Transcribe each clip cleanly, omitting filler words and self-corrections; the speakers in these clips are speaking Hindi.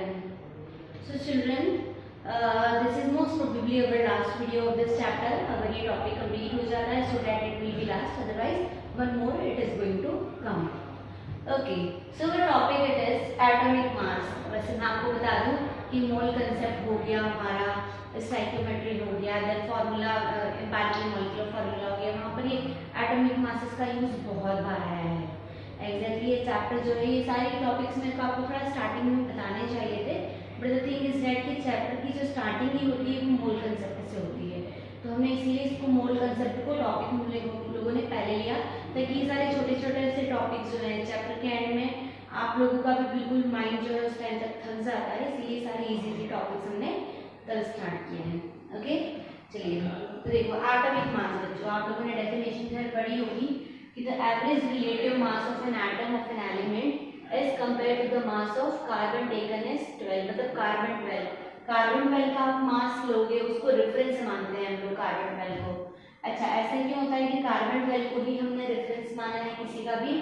atom. So children, this is most probably our last video of this chapter. अगर ये topic complete हो जाता है so that it will be last, otherwise one more it is going to come. Okay, so the topic it is atomic mass. वैसे मैं आपको बता दूं कि मोल कंसेप्ट हो गया हमारा, स्टाइकियोमेट्री हो गया, then formula empirical molecular formula हो गया, वहाँ पर ये एटॉमिक मासेस का यूज बहुत बार आया है. एग्जैक्टली ये चैप्टर जो है, ये सारे टॉपिक्स मेरे को आपको थोड़ा स्टार्टिंग में बताने चाहिए थे, but the thing is that कि चैप्टर की जो स्टार्टिंग ही होती है वो मोल कंसेप्ट से होती है, तो हमने इसीलिए इसको मोल कंसेप्ट को टॉपिक हम लोगों ने पहले लिया, ताकि ये सारे छोटे छोटे ऐसे टॉपिक्स जो हैं चैप्टर के एंड में आप लोगों का भी बिल्कुल माइंड जो है उस टाइम तक थक जाता है, इसलिए सारे इजी टॉपिक्स हमने तब स्टार्ट किए हैं. ओके, चलिए तो देखो एटॉमिक मास बच्चों, आप लोगों ने डेफिनेशन घर पढ़ी होगी कि the average relative mass of an atom of an element as compare to the mass of carbon taken as 12, मतलब कार्बन 12 का आप मास लोगे उसको रेफरेंस मानते हैं हम लोग कार्बन 12 को. अच्छा, ऐसा क्यों होता है कि कार्बन 12 को भी हमने रेफरेंस माना है किसी का भी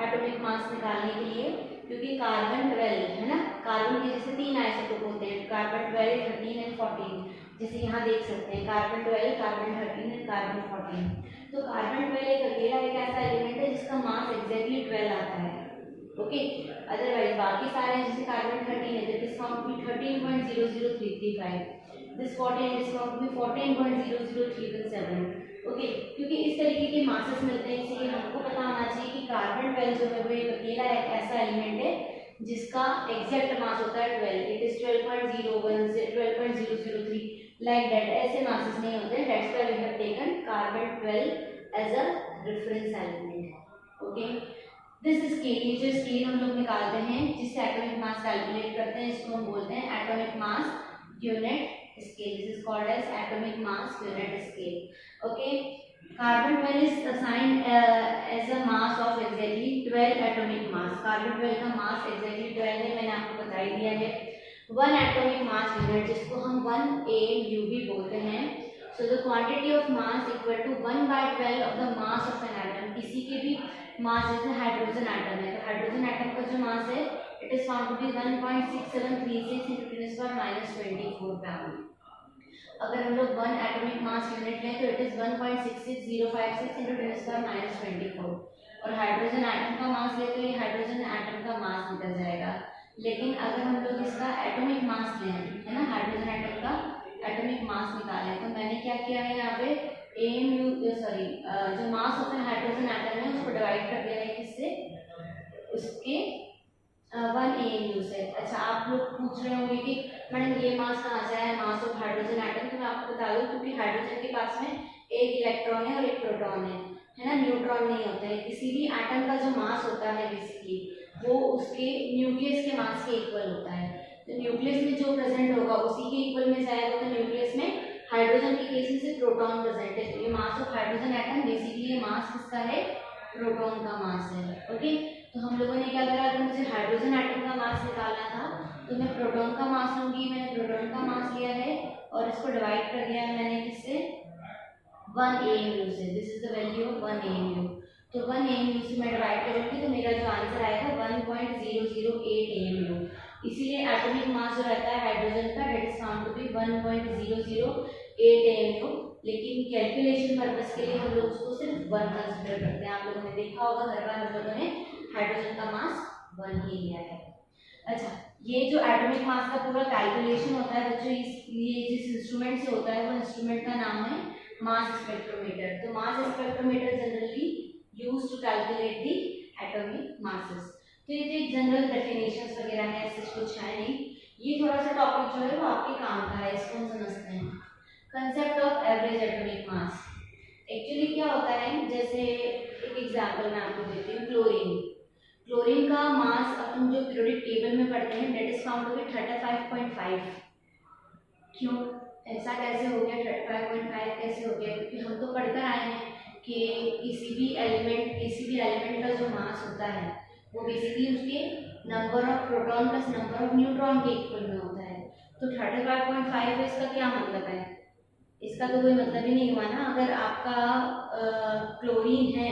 एटॉमिक मास निकालने के लिए, क्योंकि कार्बन 12 है ना, कार्बन के जैसे 3 आइसोटोप होते हैं, कार्बन 12, 13 एंड 14, जैसे यहाँ देख सकते हैं कार्बन 12, कार्बन 13 एंड कार्बन 14. तो कार्बन 12 एक अकेला एक ऐसा एलिमेंट है जिसका मास एग्जैक्टली 12 आता है. ओके, अदरवाइज बाकी सारे जैसे कार्बन 13 है, this count be 13.00335, this 14 this count be 14.00317. Okay, क्योंकि इस तरीके के मासेस मिलते हैं, इसीलिए हमको पता होना चाहिए कि कार्बन 12 जो है वो एक अकेला एक ऐसा एलिमेंट है जिसका एग्जैक्ट मास होता है 12. It is 12.01 12.003 like that. ऐसे मासेस नहीं होते, that's why we have taken carbon 12 as a reference element. Okay, this scale, ये जो स्केल हम लोग निकालते हैं जिससे एटॉमिक मास कैलकुलेट करते हैं, इसको हम बोलते हैं atomic mass unit scale. This is called as atomic mass unit scale. Okay, carbon 12 is assigned as a mass of exactly 12 atomic mass. carbon 12 का mass exactly 12 है, मैंने आपको बता ही दिया है. 1 atomic mass unit जिसको हम 1 AMU भी बोलते हैं. So the quantity of mass equal to 1/12 of the mass of an atom. किसी के भी मास, जैसे हाइड्रोजन एटम है, तो हाइड्रोजन एटम का जो मास है it is found to be 1.6736 × 10⁻24 pound. अगर हम लोग 1 एटॉमिक मास यूनिट लें तो इट इज 1.66056 × 10⁻24, और हाइड्रोजन एटम का मास ले तो ये हाइड्रोजन एटम का मास निकल जाएगा. लेकिन अगर हम लोग इसका एटॉमिक मास लें, है ना, हाइड्रोजन एटम का एटॉमिक मास निकालें, तो मैंने क्या किया है यहाँ पे जो mass of an hydrogen atom है उसको डिवाइड कर दिया है किससे, उसके 1 AMU से. अच्छा, आप लोग पूछ रहे होंगे कि मैडम ये मास कहाँ से आया, मास ऑफ हाइड्रोजन एटम. तो मैं आपको बता दूं, क्योंकि हाइड्रोजन के पास में एक इलेक्ट्रॉन है और एक प्रोटॉन है ना, न्यूट्रॉन नहीं होते हैं. किसी भी एटम का जो मास होता है बेसिकली वो उसके न्यूक्लियस के मास के इक्वल होता है. तो न्यूक्लियस में जो प्रेजेंट होगा उसी के इक्वल में जाएगा. तो न्यूक्लियस में हाइड्रोजन के केस में से प्रोटॉन प्रेजेंट है, तो ये mass of hydrogen atom basically ये मास किसका है, प्रोटॉन का मास है. ओके, तो हम लोगों ने क्या करा, अगर मुझे हाइड्रोजन एटम का मास निकालना था तो मैं प्रोटॉन का मास लूंगी. मैंने प्रोटॉन का मास लिया है और इसको डिवाइड कर दिया है मैंने किससे, 1 AMU से. This is the value of 1 AMU. तो 1 AMU से मैं डिवाइड करूंगी तो मेरा जो आंसर आएगा 1.008 AMU. इसीलिए एटॉमिक मास जो रहता है हाइड्रोजन का that is found to be 1.008 AMU. लेकिन कैलकुलेशन पर्पस के लिए हम लोग उसको सिर्फ 1 कंसीडर करते हैं. आप लोगों ने देखा होगा हर बार हम लोगों ने हाइड्रोजन का मास 1 ही लिया है. अच्छा, ये जो एटॉमिक मास का पूरा कैलकुलेशन होता है बच्चों, ये जिस इंस्ट्रूमेंट से होता है वो इंस्ट्रूमेंट का नाम है मास स्पेक्ट्रोमीटर. तो mass spectrometer generally used to calculate the atomic masses. तो ये जो एक जनरल डेफिनेशंस वगैरह है, ऐसे कुछ है नहीं. ये थोड़ा सा टॉपिक जो है वो आपके काम का है, इसको हम समझते हैं. Concept of average atomic mass. Actually क्या होता है, जैसे एक एग्जांपल मैं आपको देती हूँ, क्लोरीन का मास अपन जो पीरियोडिक टेबल में पढ़ते हैं that is found to be 35.5. क्यों ऐसा कैसे हो गया, 35.5 कैसे हो गया, क्योंकि हम तो पढ़कर आए हैं कि किसी भी एलिमेंट का जो मास होता है वो बेसिकली उसके number of proton plus number of neutron के इक्वल में होता है. तो 35.5 है, इसका क्या मतलब है, इसका तो कोई मतलब ही नहीं हुआ ना. अगर आपका क्लोरीन है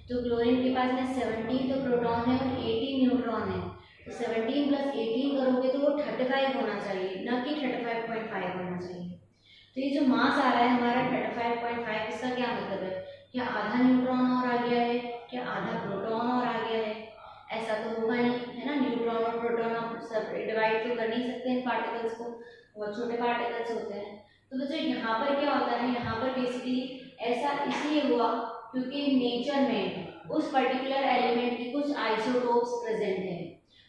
तो क्लोरीन के पास में 17 तो प्रोटॉन है और 18 न्यूट्रॉन है, तो 17 प्लस 18 करोगे तो वो 35 होना चाहिए, न कि 35.5 होना चाहिए। तो ये जो मास आ रहा है हमारा 35.5, इसका क्या मतलब है? क्या आधा न्यूट्रॉन और आ गया है, क्या आधा प्रोटॉन और आ गया है? ऐसा तो होगा नहीं, है ना। न्यूट्रॉन और प्रोटॉन हम सब डिवाइड तो कर नहीं सकते इन पार्टिकल्स को, बहुत छोटे पार्टिकल्स होते हैं। तो बच्चों यहाँ पर क्या होता है, यहाँ पर बेसिकली ऐसा इसलिए हुआ क्योंकि नेचर में उस पर्टिकुलर एलिमेंट की कुछ आइसोटोप्स प्रेजेंट है,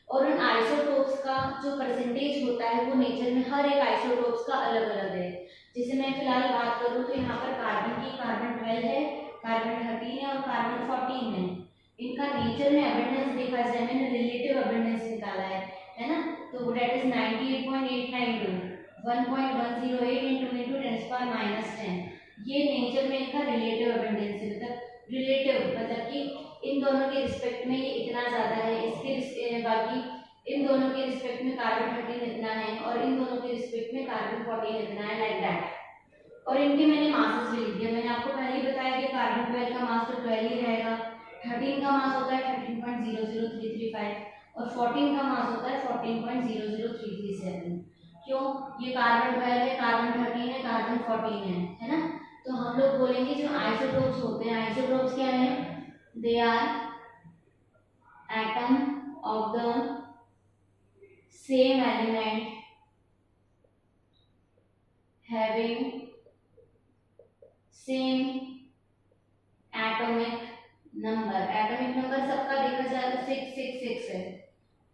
और उन आइसोटोप्स का जो परसेंटेज होता है वो नेचर में हर एक आइसोटोप्स का अलग अलग है। जैसे मैं फिलहाल बात करूँ तो यहाँ पर कार्बन की कार्बन 12 है, कार्बन 13 है और कार्बन 14 है। इनका नेचर में अबंडेंस देखा जाए, मैंने रिलेटिव अबंडेंस निकाला है ना। तो दैट इज 98.892 1.108 into 10⁻⁻10। ये नेचर में इनका रिलेटिव अबंडेंस है, मतलब रिलेटिव मतलब कि इन दोनों के रिस्पेक्ट में ये इतना ज्यादा है, इसके बाकी इन दोनों के रिस्पेक्ट में कार्बन 13 इतना है और इन दोनों के रिस्पेक्ट में कार्बन 14 इतना है, लाइक दैट। और इनके मैंने मासेस भी लिख दिया। मैंने आपको पहले ही बताया कि कार्बन 12 का मास तो 12 ही रहेगा, 13 का मास होता है 13.00335 और 14 का मास होता है 14.00337। क्यों? ये कार्बन 12 है, कार्बन 13 है, कार्बन 14 है ना। तो हम लोग बोलेंगे जो आइसोटोप्स होते हैं, आइसोटोप्स क्या है? They are atom of the same element having same atomic number. Atomic number सबका देखा जाए तो 666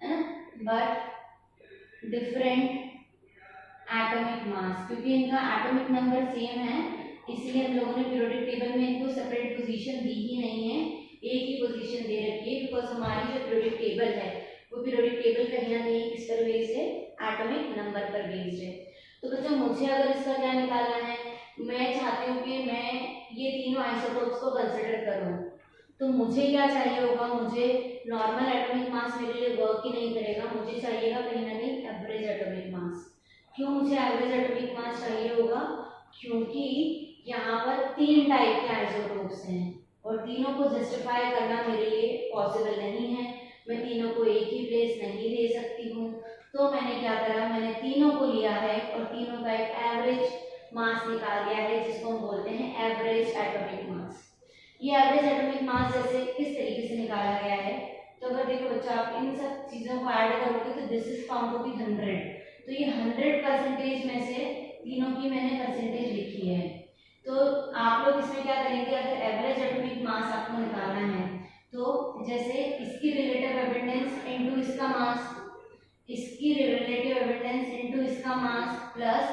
है ना, बट डिफरेंट एटॉमिक मास। क्योंकि इनका एटॉमिक नंबर सेम है इसलिए हम लोगों ने पीरियोडिक टेबल में इनको सेपरेट पोजीशन दी ही नहीं है, एक ही पोजीशन दे रखी है। बिकॉज हमारी जो पीरियोडिक टेबल है वो पीरियोडिक टेबल कहीं ना कहीं किस पर बेस्ड है? एटॉमिक नंबर पर बेस्ड है। तो बच्चों मुझे अगर इसका क्या निकालना है, मैं चाहती हूँ कि मैं ये तीनों आइसोटोप्स को कंसिडर करूँ, तो मुझे क्या चाहिए होगा? मुझे नॉर्मल एटॉमिक मास मेरे लिए वर्क ही नहीं करेगा, मुझे चाहिएगा कहीं ना कहीं एवरेज एटॉमिक मास। क्यों मुझे एवरेज एटॉमिक मास चाहिए होगा? क्योंकि यहाँ पर 3 टाइप के आइसोटोप्स हैं और तीनों को जस्टिफाई करना मेरे लिए पॉसिबल नहीं है, मैं तीनों को एक ही प्लेस नहीं ले सकती हूँ। तो मैंने क्या करा, मैंने तीनों को लिया है और तीनों का एक एवरेज मास निकाल दिया है, जिसको हम बोलते हैं एवरेज एटॉमिक मास। ये एवरेज एटॉमिक मास जैसे किस तरीके से निकाला गया है, तो अगर देखो बच्चा आप इन सब चीज़ों को ऐड करोगे तो this is found to be 100। तो ये 100% में से तीनों की मैंने परसेंटेज लिखी है। तो आप लोग इसमें क्या करेंगे, अगर एवरेज एटॉमिक मास आपको निकालना है तो जैसे इसकी रिलेटिव अबंडेंस इनटू इसका मास, इसकी रिलेटिव अबंडेंस इनटू इसका मास प्लस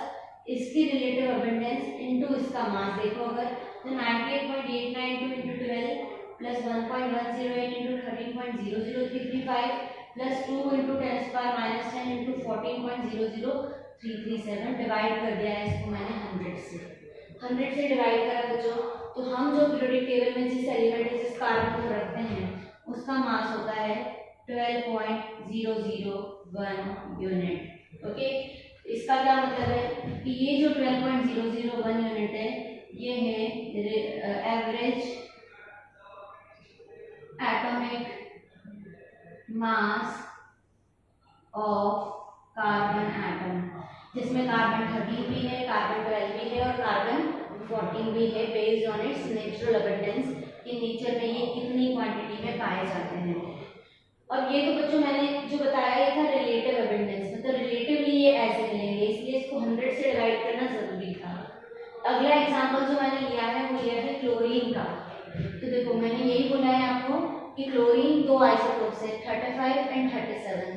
इसकी रिलेटिव अबंडेंस इनटू इसका मास। देखो अगर तो 98.892 into 12 plus 1.108 into 13.00335 plus 2 into 10⁻⁻10 into 14.00337 divide कर दिया है इसको मैंने 100 से डिवाइड करा बच्चों। तो हम जो पीरियोडिक टेबल में जिस एलिमेंट जिस कार्बन को रखते हैं उसका मास होता है 12.001 यूनिट। ओके, इसका क्या मतलब है कि ये जो 12.001 यूनिट है ये है average atomic mass of carbon atom, जिसमें कार्बन 13 भी है, कार्बन 12 भी है और कार्बन 14 भी है, based on it's natural abundance कि नेचर में ये कितनी क्वांटिटी में पाए जाते हैं। और ये तो बच्चों मैंने जो बताया ये था रिलेटिव अबंडेंस, मतलब रिलेटिवली ये ऐसे मिलेंगे, इसलिए इसको 100 से डिवाइड करना जरूरी था। अगला एग्जांपल जो मैंने लिया है वो लिया है क्लोरीन का। तो देखो मैंने यही बोला है आपको कि क्लोरीन दो आइसोटोप्स है 35 एंड 37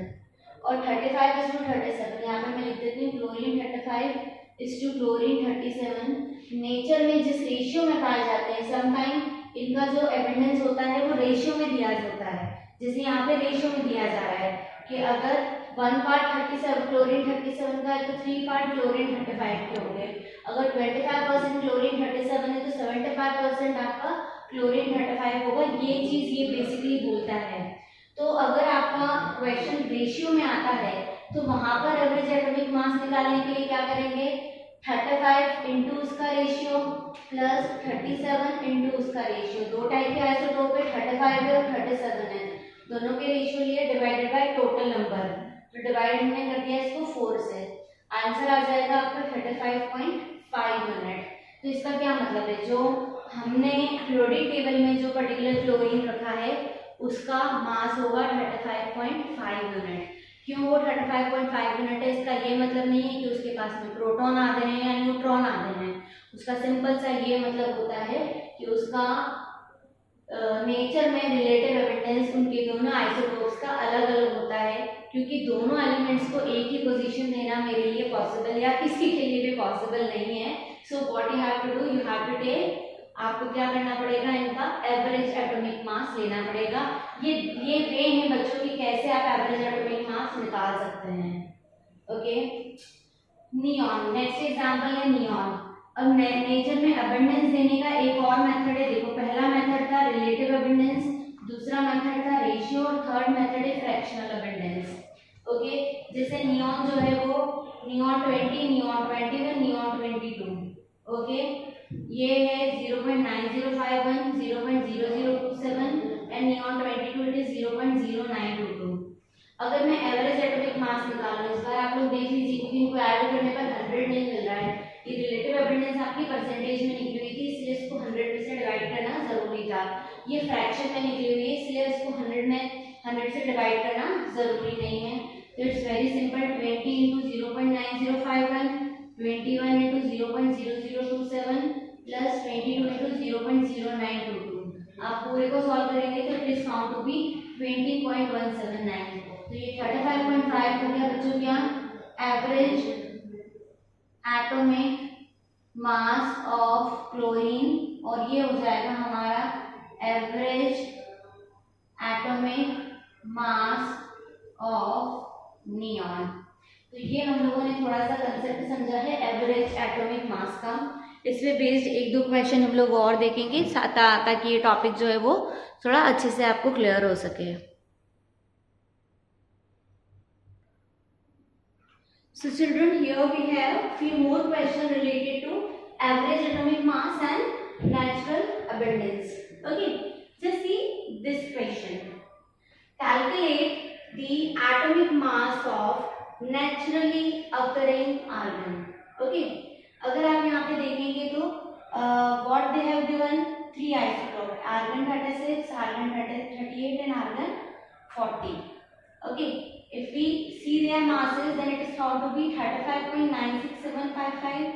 और 35 is to 37। यहाँ पे मैं लिख देती हूँ chlorine 35 is to chlorine 37। Nature में जिस रेशियो में पाए जाते हैं, समटाइम इनका जो एबंडेंस होता है वो रेशियो में दिया जाता है, जैसे यहाँ पे रेशियो में दिया जा रहा है कि अगर 1 पार्ट 37 क्लोरीन 37 का है तो 3 पार्ट क्लोरीन 35 के होंगे। अगर 25% क्लोरीन 37 है तो 75% आपका क्लोरीन 35 होगा। ये चीज ये बेसिकली बोलता है। तो अगर आपका क्वेश्चन रेशियो में आता है तो वहां पर एवरेज एटॉमिक मास निकालने के लिए क्या करेंगे, 35 इंटू उसका रेशियो प्लस 37 इंटू उसका रेशियो। दो टाइप के आइसोटोप है, 35 है और 37 है। दोनों के रेशियो लिए डिवाइडेड बाय टोटल नंबर, तो डिवाइड हमने कर दिया इसको 4 से, आंसर आ जाएगा आपका 35.5 मिनट। तो इसका क्या मतलब है, जो हमने पीरियोडिक टेबल में जो पर्टिकुलर क्लोरीन रखा है उसका मास होगा 35.5 यूनिट। क्यों वो 35.5 यूनिट है, इसका ये मतलब नहीं है कि उसके पास में प्रोटॉन आधे हैं या न्यूट्रॉन आधे हैं, उसका सिंपल सा ये मतलब होता है कि उसका नेचर में रिलेटिव एबिडेंस उनके दोनों आइसोटोप्स का अलग अलग होता है, क्योंकि दोनों एलिमेंट्स को एक ही पोजीशन देना मेरे लिए पॉसिबल या किसी के लिए भी पॉसिबल नहीं है। So what you have to do, you have to take, आपको क्या करना पड़ेगा, इनका एवरेज एटॉमिक मास लेना पड़ेगा। ये वे हैं बच्चों की कैसे आप एवरेज एटॉमिक मास निकाल सकते हैं। ओके, नियॉन, नेक्स्ट एग्जांपल है नियॉन। अब नेचर में अबंडेंस देने का एक और मेथड है, देखो पहला मेथड था रिलेटिव अबंडेंस, दूसरा मेथड था रेशियो और थर्ड मेथड है फ्रैक्शनल अबंडेंस। ओके, जैसे नियॉन जो है वो नियॉन 20, नियॉन 21, नियॉन 22। ओके, ये है 0.9051, 0.0027 एंड नियॉन 22 इट इज 0.0922। अगर मैं एवरेज एटॉमिक मास निकालूं, इस बार आप लोग देख लीजिए क्योंकि इनको ऐड करने पर 100 नहीं मिल रहा है। ये रिलेटिव एबिडेंस आपकी परसेंटेज में निकली हुई थी, इसलिए इसको 100 से डिवाइड करना जरूरी था। ये फ्रैक्शन में निकली हुई है, इसलिए इसको 100 से डिवाइड करना जरूरी नहीं है। तो it's very simple, 20 into 0.9051, 21 into 0.0027 plus 22 into 0.0922। आप पूरे को सॉल्व करेंगे तो it is found to be 20.179। तो ये 35.5 हो गया बच्चों क्या, average atomic mass of chlorine, और ये हो जाएगा हमारा average atomic mass of neon. तो ये हम लोगों ने थोड़ा सा कंसेप्ट समझा है एवरेज एटॉमिक मास का। इसमें बेस्ड एक दो क्वेश्चन हम लोग और देखेंगे ताकि ये टॉपिक जो है वो थोड़ा अच्छे से आपको क्लियर हो सके। So children, here we have few more questions related to average atomic mass and natural abundance. Okay, just see this question. Calculate the atomic mass of naturally occurring argon. Okay, अगर आप यहाँ पे देखेंगे तो what they have given 3 isotopes, argon 36, argon 38 and argon 40. Okay, if we see their masses, then it is found to be 35.96755,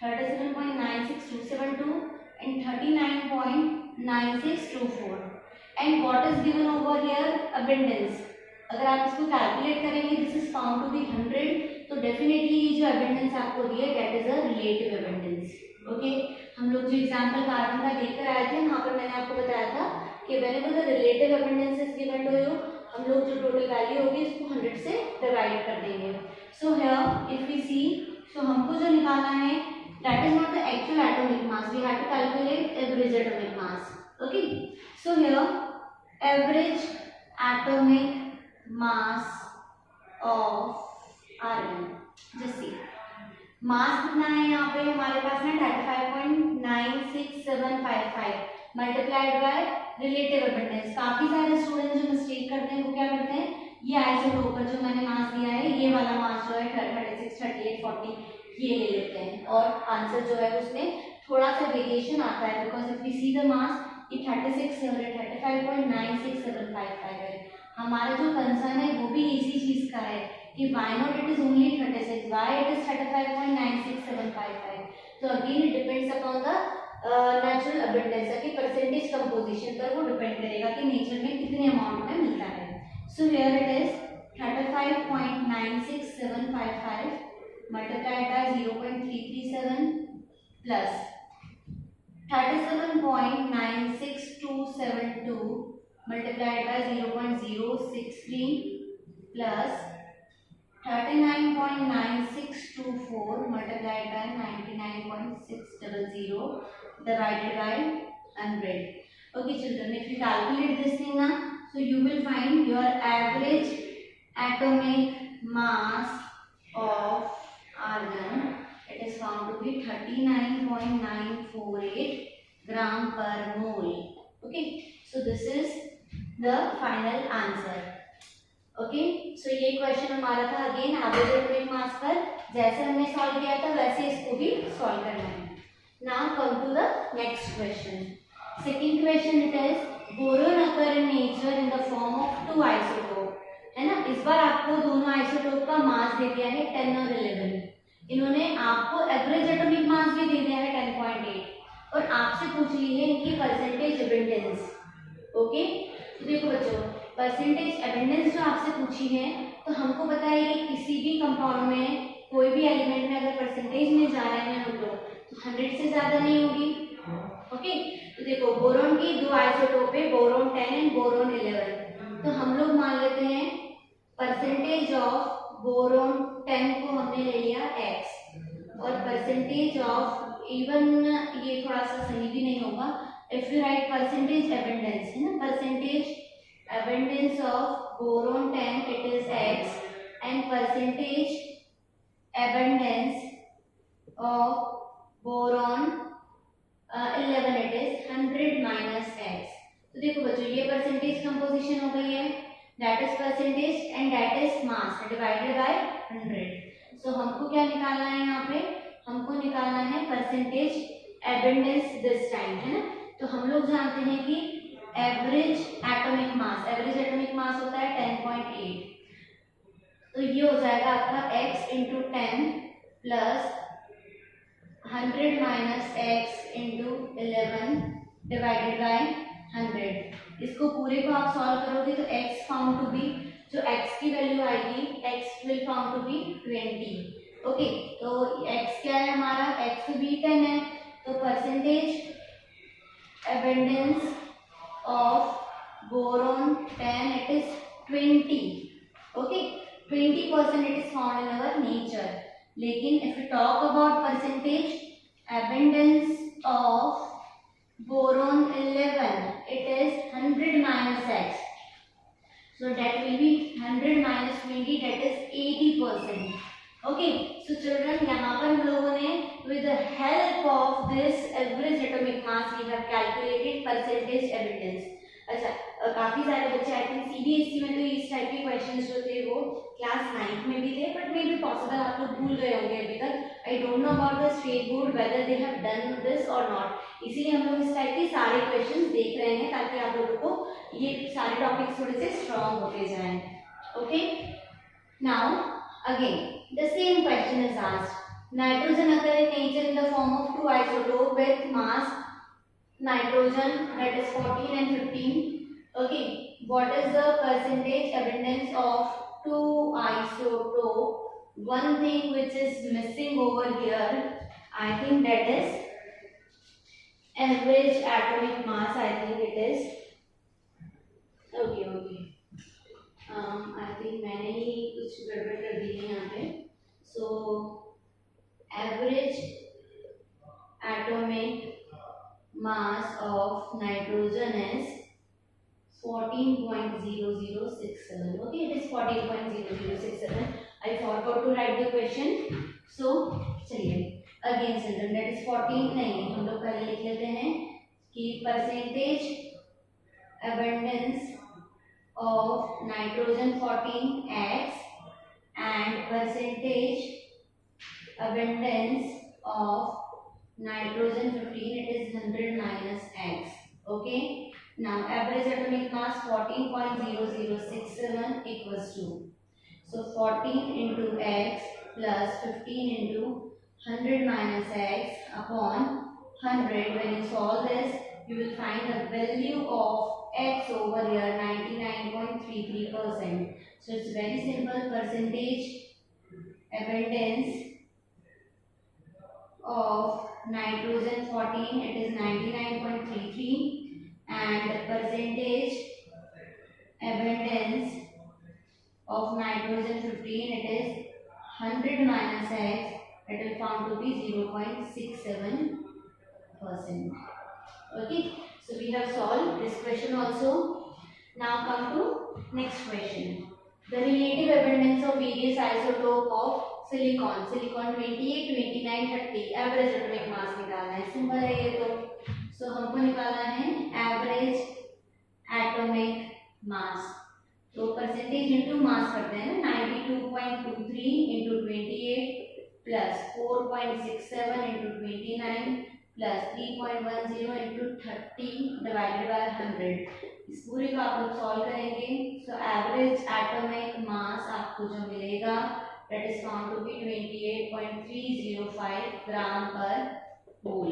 37.96272 and 39.9624. And what is given over here, abundance. अगर आप इसको कैलकुलेट करेंगे, this is found to be 100, तो डेफिनेटली ये जो अबंडेंस आपको दी है that is a relative abundance. Okay, हम लोग जो एग्जांपल कार्बन का देखकर आए थे वहां पर मैंने आपको बताया था कि whenever the relative abundance is given to you, हम लोग जो टोटल वैल्यू होगी इसको 100 से डिवाइड कर देंगे। So here if we see, so हमको जो निकालना है that is not the actual atomic mass, we have to calculate average atomic mass. Okay, so here average atomic mass of argon, just see mass कितना है यहाँ पे हमारे पास में 35.96755 मल्टीप्लाइड बाय रिलेटिव अबंडेंस। काफी सारे स्टूडेंट जो मिस्टेक करते हैं वो क्या करते हैं, ये आइसोटोप पर जो मैंने मास दिया है ये वाला मास जो है 36, 38, 40 ये ले लेते हैं और आंसर जो है उसमें थोड़ा सा वेरिएशन आता है, because if we see the mass ये 36 से 35.96755 है। हमारा जो कंसर्न है वो भी इसी चीज का है कि why not it is only 36, why it is 35.96755। तो again it depends upon the natural abundance की परसेंटेज कंपोजिशन पर वो डिपेंड करेगा कि नेचर में कितने अमाउंट में मिलता है। So here it is 35.96755 multiplied by 0.337 plus 37.96272 multiplied by 0.063 plus 39.9624 multiplied by 99.600 divided by 100. Okay children, if you calculate this thing now, so you will find your average atomic mass of argon, it is found to be 39.948 gram per mole. Okay, so this is the final answer. Okay, so ये क्वेश्चन हमारा था अगेन एवरेज एटॉमिक मास पर। जैसे हमने सॉल्व किया था वैसे इसको भी सॉल्व करना है। Now come to the next question. Second question it is boron occur in nature in the form of two isotope, है ना। इस बार आपको दोनों आइसोटोप का मास दे दिया है 10 और 11। इन्होंने आपको एवरेज एटॉमिक मास भी दे दिया है 10.8 और आपसे पूछ ली है इनकी परसेंटेज एबंडेंस। ओके, तो देखो बच्चों, परसेंटेज एबंडेंस जो आपसे पूछी है तो हमको पता है कि किसी भी कंपाउंड में कोई भी एलिमेंट में अगर परसेंटेज में जा रहे हैं हम लोग तो 100 से ज्यादा नहीं होगी। ओके, तो देखो बोरोन की दो आइसोटोप है, बोरोन 10 एंड बोरोन 11। तो हम लोग मान लेते हैं परसेंटेज ऑफ बोरोन 10 को हमने ले लिया x और परसेंटेज ऑफ इवन, ये थोड़ा सा सही भी नहीं होगा, if you right percentage abundance, है ना, percentage abundance of boron 10 it is x and percentage abundance of boron 11 it is 100 minus x। तो देखो बच्चों ये परसेंटेज कंपोजिशन हो गई है, that is percentage and that is mass divided by 100। सो हमको क्या निकालना है यहाँ पे, हमको निकालना है परसेंटेज एबंडेंस दिस टाइम, है ना। तो हम लोग जानते हैं कि average atomic mass, average atomic mass होता है 10.8। तो ये हो जाएगा आपका x into 10 plus 100 minus x into 11 divided by 100। इसको पूरे को आप सॉल्व करोगे तो x फाउंड टू बी, जो x की वैल्यू आएगी x will found to be 20। Okay, तो x क्या है हमारा, x तो भी 10 है, तो percentage abundance of boron 10 it is 20। okay, 20% it is found in our nature। लेकिन if we talk about percentage abundance of boron 11 it is 100 minus x, so that will be 100 minus 20 that is 80%। okay, so children यहाँ पर हम लोगों ने with the help of this average atomic mass we have calculated percentage abundance। अच्छा, काफी सारे बच्चे आई थिंक सीबीएसई में तो इस टाइप के क्वेश्चंस जो थे वो क्लास 9th में भी थे, बट मे बी पॉसिबल आप लोग भूल गए होंगे अभी तक। I don't know about the state board whether they have done this और नॉट, इसीलिए हम लोग इस टाइप के सारे क्वेश्चंस देख रहे हैं ताकि आप लोगों को ये सारे टॉपिक्स थोड़े से स्ट्रांग होते जाएं। Okay, now again the same question is asked, nitrogen occur in nature in the form of two isotope with mass nitrogen that is 14 and 15। okay, what is the percentage abundance of two isotope? One thing which is missing over here, I think that is average atomic mass, I think it is। okay, I think मैंने ही कुछ गड़बड़ कर दी है यहाँ पे। So average atomic mass of nitrogen is 14.0067। Okay, it is 14.0067। I forgot to write the question. So चलिए अगेन चिल्ड्रन, दैट इज 14 नहीं, हम लोग पहले लिख लेते हैं कि percentage abundance of nitrogen 14x and percentage abundance of nitrogen 15 it is 100 minus x। okay, now average atomic mass 14.0067 equals to, so 14 into x plus 15 into 100 minus x upon 100। when you solve this you will find the value of x over here 99.33%। so it's very simple, percentage abundance of nitrogen 14 it is 99.33 and percentage abundance of nitrogen 15 it is 100 minus x, it will found to be 0.67%। okay, so we have solved this question also। now come to next question, the relative abundance of various isotope of silicon, silicon 28 29 30 average atomic मास निकालना है, सिंपल है ये तो। सो हमको निकालना है एवरेज एटॉमिक मास, तो परसेंटेज इंटू मास करते हैं ना, 92.23 into 28 plus 4.67 into 29 plus 3.10 into 30 divided by 100। इस पूरे को आप लोग सॉल्व करेंगे। सो एवरेज एटॉमिक मास आपको जो मिलेगा that is found to be 28.305 gram पर मोल।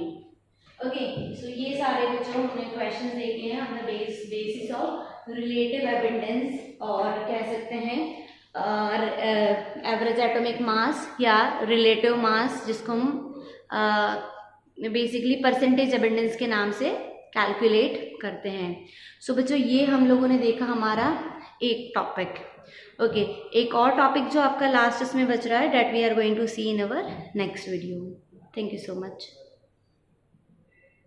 ओके, सो ये सारे जो हमने क्वेश्चंस देखे हैं on the basis of relative evidence, और कह सकते हैं एवरेज एटॉमिक मास या रिलेटिव मास, जिसको हम बेसिकली परसेंटेज एविडेंस के नाम से कैलकुलेट करते हैं। सो बच्चों, ये हम लोगों ने देखा हमारा एक टॉपिक। ओके, एक और टॉपिक जो आपका लास्ट इसमें बच रहा है, that we are going to see in our next video. Thank you so much.